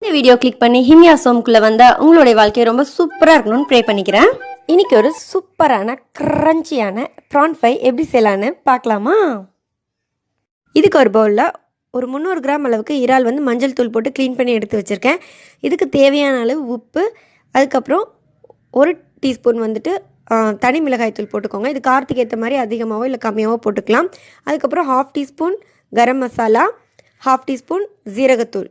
இந்த video click பண்ணி ஹிமியா சோம்குள்ளே வந்தால் உங்களுடைய வாழ்க்கை ரொம்ப சூப்பராக இருக்கணும்னு ப்ரே பண்ணிக்கிறேன். இன்றைக்கி ஒரு சூப்பரான க்ரன்ச்சியான ப்ரான் ஃப்ரை எப்படி செய்யலான்னு பார்க்கலாமா? இதுக்கு ஒரு பவுலில் ஒரு 300 கிராம் அளவுக்கு இறால் மஞ்சள் தூள் போட்டு க்ளீன் பண்ணி எடுத்து வச்சுருக்கேன். இதுக்கு தேவையான அளவு உப்பு, அதுக்கப்புறம் 1 டீஸ்பூன் தனி மிளகாய் தூள் போட்டுக்கோங்க. இது காரத்துக்கு ஏற்ற மாதிரி அதிகமாகவோ இல்லை கம்மியாகவோ போட்டுக்கலாம். அதுக்கப்புறம் 1/2 டீஸ்பூன் கரம் மசாலா, 1/2 டீஸ்பூன் ஜீரகத்தூள்,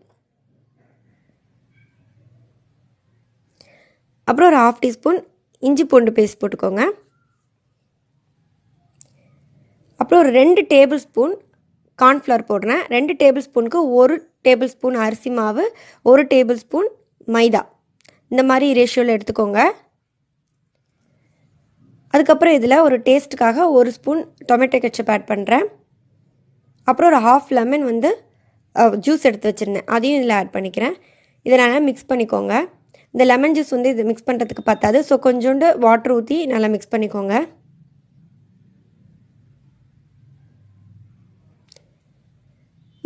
அப்புறம் ஒரு 1/2 டீஸ்பூன் இஞ்சி பூண்டு பேஸ்ட் போட்டுக்கோங்க. அப்புறம் ஒரு 2 டேபிள் ஸ்பூன் கார்ன்ஃப்ளவர் போடுறேன். 2 டேபிள் ஸ்பூனுக்கு 1 டேபிள் ஸ்பூன் அரிசி மாவு, 1 டேபிள் ஸ்பூன் மைதா, இந்த மாதிரி ரேஷியோவில் எடுத்துக்கோங்க. அதுக்கப்புறம் இதில் ஒரு டேஸ்ட்டுக்காக 1 ஸ்பூன் டொமேட்டோ கெச்சப் ஆட் பண்ணுறேன். அப்புறம் ஒரு 1/2 லெமன் ஜூஸ் எடுத்து வச்சுருந்தேன், அதையும் இதில் ஆட் பண்ணிக்கிறேன். இதை நல்லா மிக்ஸ் பண்ணிக்கோங்க. இந்த லெமன் ஜூஸ் இது மிக்ஸ் பண்ணுறதுக்கு பத்தாது, ஸோ கொஞ்சோண்டு வாட்டர் ஊற்றி நல்லா மிக்ஸ் பண்ணிக்கோங்க.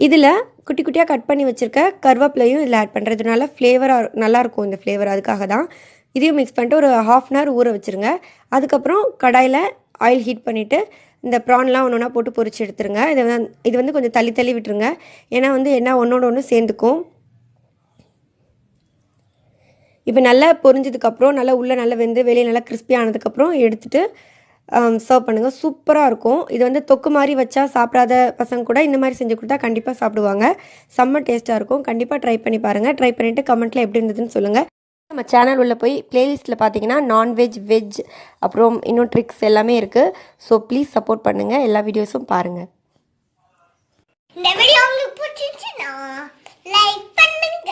இதில் குட்டி குட்டியாக கட் பண்ணி வச்சுருக்க கருவேப்பிலையும் இதில் ஆட் பண்ணுறது, இதனால ஃப்ளேவராக நல்லாயிருக்கும். இந்த ஃப்ளேவர் அதுக்காக தான். இதையும் மிக்ஸ் பண்ணிட்டு ஒரு 1/2 அன் ஹவர் ஊற வச்சுருங்க. அதுக்கப்புறம் கடாயில் ஆயில் ஹீட் பண்ணிவிட்டு இந்த ப்ரான்லாம் ஒன்று ஒன்றா போட்டு பொரிச்சு எடுத்துருங்க. இது கொஞ்சம் தள்ளி தள்ளி விட்டுருங்க, ஏன்னா எண்ணெய் ஒன்றோட ஒன்று சேர்ந்துக்கும். இப்போ நல்லா பொரிஞ்சதுக்கப்புறம் நல்லா உள்ளே நல்லா வெந்து வெளியே நல்லா கிறிஸ்பி ஆனதுக்கப்புறம் எடுத்துகிட்டு சர்வ் பண்ணுங்கள். சூப்பராக இருக்கும். இது தொக்கு மாதிரி வச்சா சாப்பிடாத பசங்க கூட இந்த மாதிரி செஞ்சு கொடுத்தா கண்டிப்பாக சாப்பிடுவாங்க. செம்ம டேஸ்ட்டாக இருக்கும். கண்டிப்பாக ட்ரை பண்ணி பாருங்கள். ட்ரை பண்ணிவிட்டு கமெண்ட்டில் எப்படி இருந்ததுன்னு சொல்லுங்கள். நம்ம சேனல் உள்ள போய் பிளேலிஸ்ட்டில் பார்த்தீங்கன்னா நான்வெஜ், வெஜ், அப்புறம் இன்னும் ட்ரிக்ஸ் எல்லாமே இருக்குது. ஸோ ப்ளீஸ் சப்போர்ட் பண்ணுங்கள். எல்லா வீடியோஸும் பாருங்கள். இந்த வீடியோ உங்களுக்கு பிடிச்சிருந்துச்சுன்னா லைக் பண்ணுங்க.